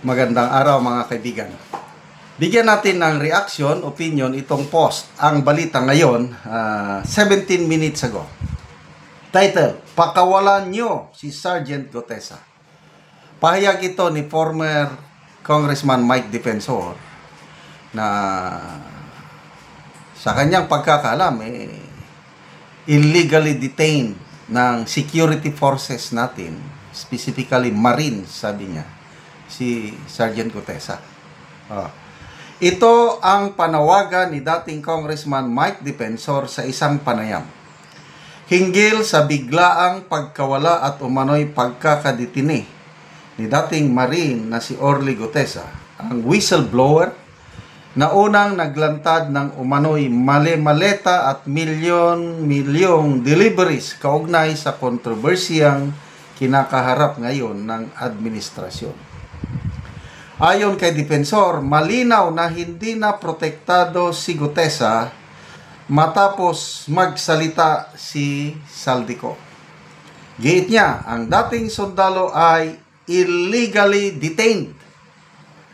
Magandang araw mga kaibigan. Bigyan natin ng reaction, opinion itong post. Ang balita ngayon, 17 minutes ago. Title, Pakawalan nyo si Sergeant Gutesa. Pahayag ito ni former Congressman Mike Defensor na sa kanyang pagkakalam, illegally detained ng security forces natin, specifically Marines, sabi niya, si Sergeant Gutesa. Ito ang panawagan ni dating Congressman Mike Defensor sa isang panayam. Hinggil sa biglaang pagkawala at umano'y pagkakaditini ni dating Marine na si Orly Gutesa, ang whistleblower na unang naglantad ng umano'y mali-maleta at milyon-milyong deliveries kaugnay sa kontrobersiyang kinakaharap ngayon ng administrasyon. Ayon kay Defensor, malinaw na hindi na protektado si Gutesa matapos magsalita si Saldico. Giit niya, ang dating sundalo ay illegally detained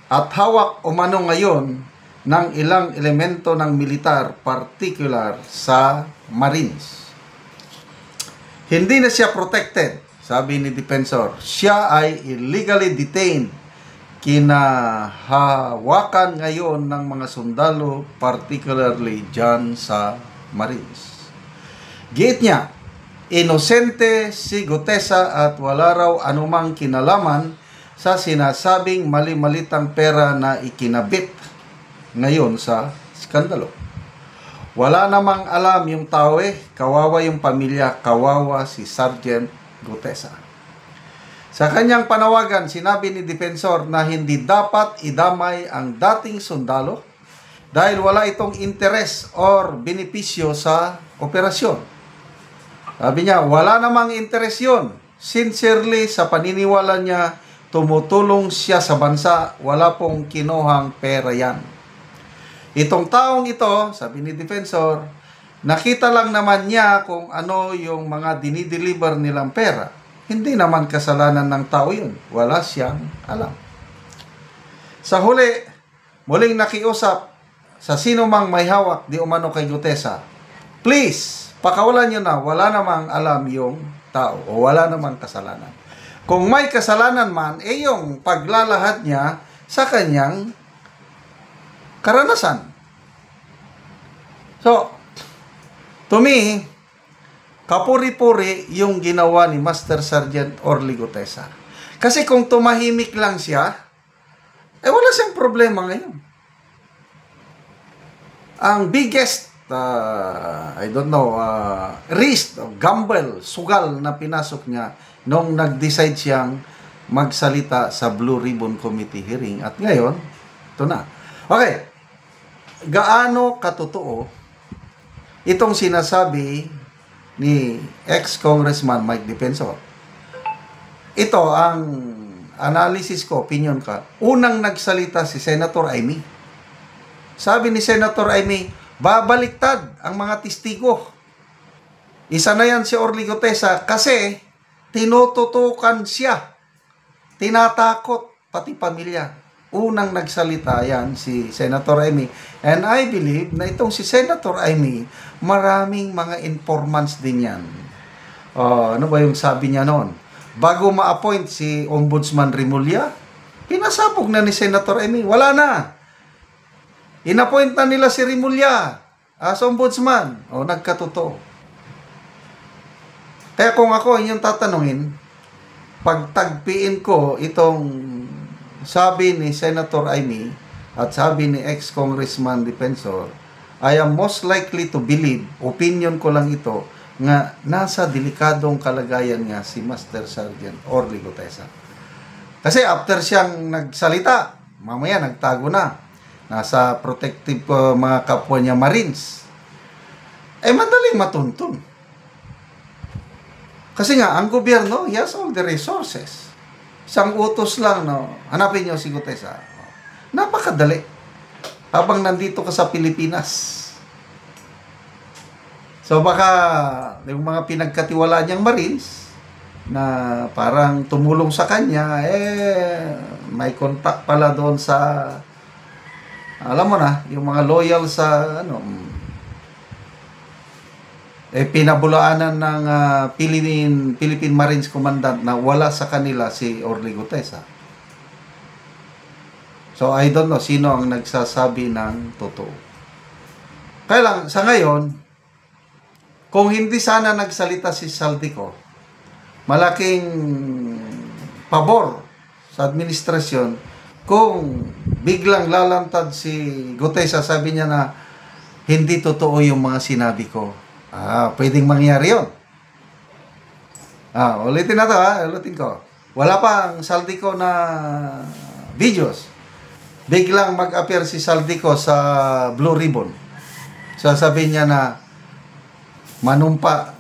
at hawak umano ngayon ng ilang elemento ng militar, particular sa Marines. Hindi na siya protected, sabi ni Defensor. Siya ay illegally detained, kinahawakan ngayon ng mga sundalo, particularly dyan sa Marines. Giit niya, inosente si Gutesa at wala raw anumang kinalaman sa sinasabing mali-malitang pera na ikinabit ngayon sa skandalo. Wala namang alam yung tao, kawawa yung pamilya, kawawa si Sergeant Gutesa. Sa kanyang panawagan, sinabi ni Defensor na hindi dapat idamay ang dating sundalo dahil wala itong interes or benepisyo sa operasyon. Sabi niya, wala namang interes yun. Sincerely, sa paniniwala niya, tumutulong siya sa bansa, wala pong kinuhang pera yan. Itong taong ito, sabi ni Defensor, nakita lang naman niya kung ano yung mga dinideliver nilang pera. Hindi naman kasalanan ng tao yun. Wala siyang alam. Sa huli, muling nakiusap sa sino mang may hawak di umano kay Gutesa. Please, pakawalan nyo na. Wala namang alam yung tao o wala namang kasalanan. Kung may kasalanan man, yung paglalahad niya sa kanyang karanasan. So, to me, kapuri-puri yung ginawa ni Master Sergeant Orly Gutesa. Kasi kung tumahimik lang siya, wala siyang problema ngayon. Ang biggest, risk, gamble, sugal na pinasok niya nung nag-decide siyang magsalita sa Blue Ribbon Committee hearing. At ngayon, ito na. Okay, gaano katotoo itong sinasabi ni ex-congressman Mike Defensor? Ito ang analysis ko, opinion ka. Unang nagsalita si Senator Amy. Sabi ni Senator Amy, babaliktad ang mga testigo. Isa na yan si Orly Gutesa kasi tinututukan siya. Tinatakot pati pamilya. Unang nagsalita yan si Senator Amy. And I believe na itong si Senator Amy, maraming mga informants din yan. Ano ba yung sabi niya noon? Bago ma-appoint si Ombudsman Remulla, pinasabog na ni Senator Amy. Wala na. In-appoint na nila si Remulla as Ombudsman. Nagkatotoo. Kaya kung ako inyong tatanungin, pagtagpiin ko itong sabi ni Senator Amy at sabi ni ex-congressman Defensor, I am most likely to believe, opinion ko lang ito, nga nasa delikadong kalagayan nga si Master Sergeant Orly Gutesa. Kasi after siyang nagsalita, mamaya nagtago na. Nasa protective mga kapwa niya Marines. Madaling matuntun. Kasi nga, ang gobyerno, he has all the resources. Isang utos lang, hanapin niyo si Gutesa. Napakadali. Habang nandito ka sa Pilipinas. So baka yung mga pinagkatiwalaan niyang Marines na parang tumulong sa kanya, may contact pala doon sa, alam mo na, yung mga loyal sa, pinabulaanan ng Philippine Marines Commandant na wala sa kanila si Orly Gutesa. So, I don't know sino ang nagsasabi ng totoo. Kaya lang, sa ngayon, kung hindi sana nagsalita si Saldico, malaking pabor sa administrasyon kung biglang lalantad si Gutesa, sabi niya na hindi totoo yung mga sinabi ko. Pwedeng mangyari yun. Ulitin na to ulitin ko. Wala pang Saldico na videos. Biglang mag-appear si Saldico sa Blue Ribbon. Sasabihin niya na manumpa,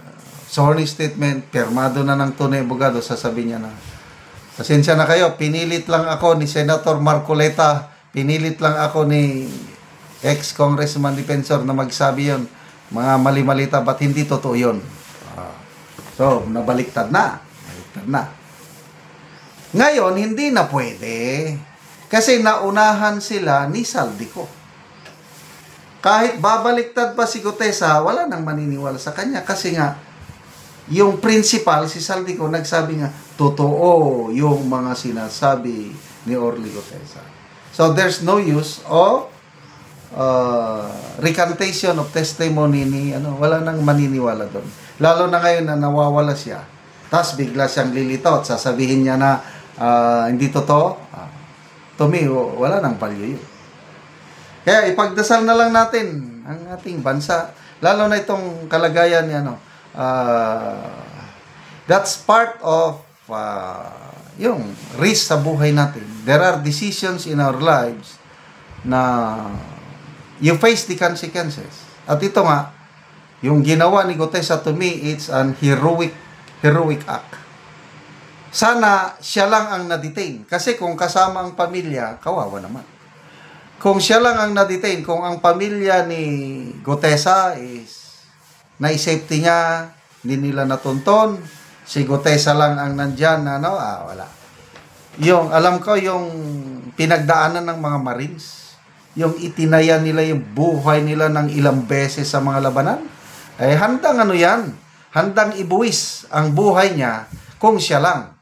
sworn statement, pirmado na ng tunay abogado, sasabihin niya na, pasensya na kayo, pinilit lang ako ni Senator Marcoleta, pinilit lang ako ni ex-congressman defensor na magsabi yon, mga mali-malita, ba't hindi totoo yun? So, nabaliktad na. Baliktad na. Ngayon, hindi na pwede. Kasi naunahan sila ni Saldico. Kahit babaliktad pa si Gutesa, wala nang maniniwala sa kanya. Kasi nga, yung principal, si Saldico, nagsabi nga, totoo yung mga sinasabi ni Orly Gutesa. So, there's no use of recantation of testimony ni, wala nang maniniwala doon. Lalo na ngayon na nawawala siya. Tapos bigla siyang lilitaw at sasabihin niya na hindi totoo. To me, wala nang value yun. Kaya ipagdasal na lang natin ang ating bansa. Lalo na itong kalagayan ni that's part of yung risk sa buhay natin. There are decisions in our lives na you face the consequences. At ito nga, yung ginawa ni Gutesa, to me, it's an heroic act. Sana siya lang ang na-detain. Kasi kung kasama ang pamilya, kawawa naman. Kung siya lang ang na-detain, kung ang pamilya ni Gutesa is na-safety niya, hindi nila natunton, si Gutesa lang ang nandyan, wala. Yung, alam ko, yung pinagdaanan ng mga Marines, yung itinaya nila yung buhay nila ng ilang beses sa mga labanan, handang handang ibuwis ang buhay niya kung siya lang.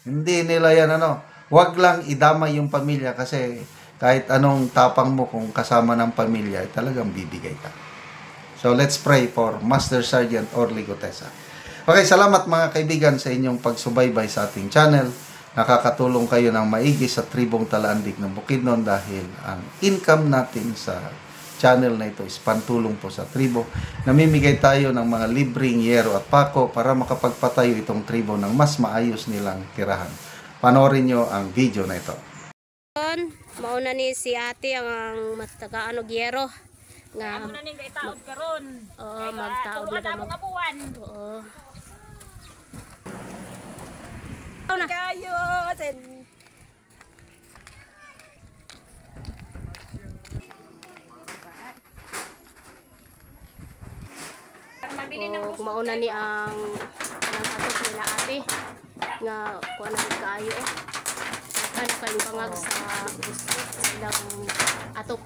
Hindi nila yan wag lang idamay yung pamilya kasi kahit anong tapang mo kung kasama ng pamilya, talagang bibigay ka. So let's pray for Master Sergeant Orly Gutesa. Okay, salamat mga kaibigan sa inyong pagsubaybay sa ating channel. Nakakatulong kayo ng maigi sa tribong Talaandig ng Bukidnon dahil ang income natin sa channel na ito is pantulong po sa tribo. Namimigay tayo ng mga libreng yero at pako para makapagpatayo itong tribo ng mas maayos nilang tirahan. Panoorin nyo ang video na ito. Mauna ni si ate ang matagaano yero nga mo na ning itaod karon. Magtaod na daw mga buwan. Oo. Kayo sen. Mauna ni ang atok nila ate nga kuan na kaayo kan kayong pangag sa gusto silang atok.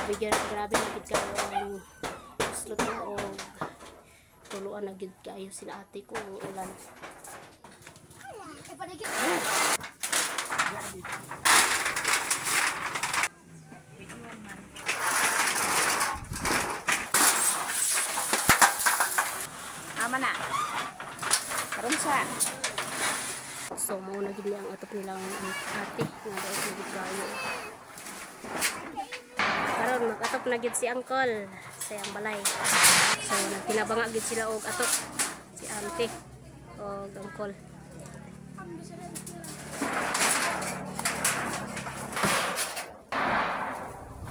Grabe na gid kayo ang slot na o tuluan na gid kayo sila ate ko ulan. Ama na. Karon sa. So mauna gid ang atok nilang ate nga daw gid kayo. Karon mag-atok na gid si Uncle sa iyang balay. So nagtinabanga gid sila og atok si auntie og Uncle.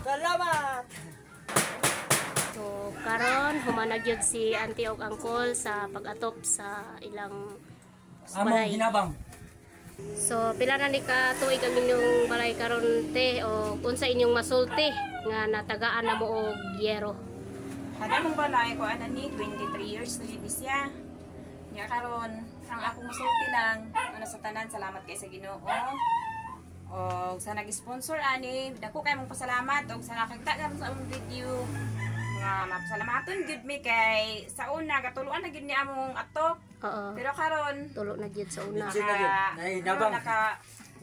Salamat. So karon humanag gyud si auntie og Uncle sa pag-atop sa ilang balay. So pila na ni ka tuig ang inyong balay karon te o unsa inyong masulti nga natagaan na mo og yero? Kada mong balay ko ni 23 years na gid siya. Nya karon ang akong musulti ng ano sa tanan, salamat kay sa Ginoo. O sa nag-sponsor ani, dako kay mong pasalamat og sa nakakita sa among video. Nga mapasalamaton gud mi kay sa una katuluan na gid ni among atop. Oo. Pero karon Tulo na gyud sa una.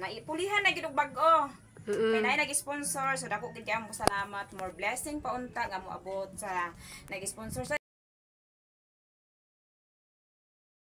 naipulihan na gid og bag-o. Kay Mm. na nag-sponsor so dako gid kay among pasalamat. More blessing pa unta nga moabot sa nag-sponsor sa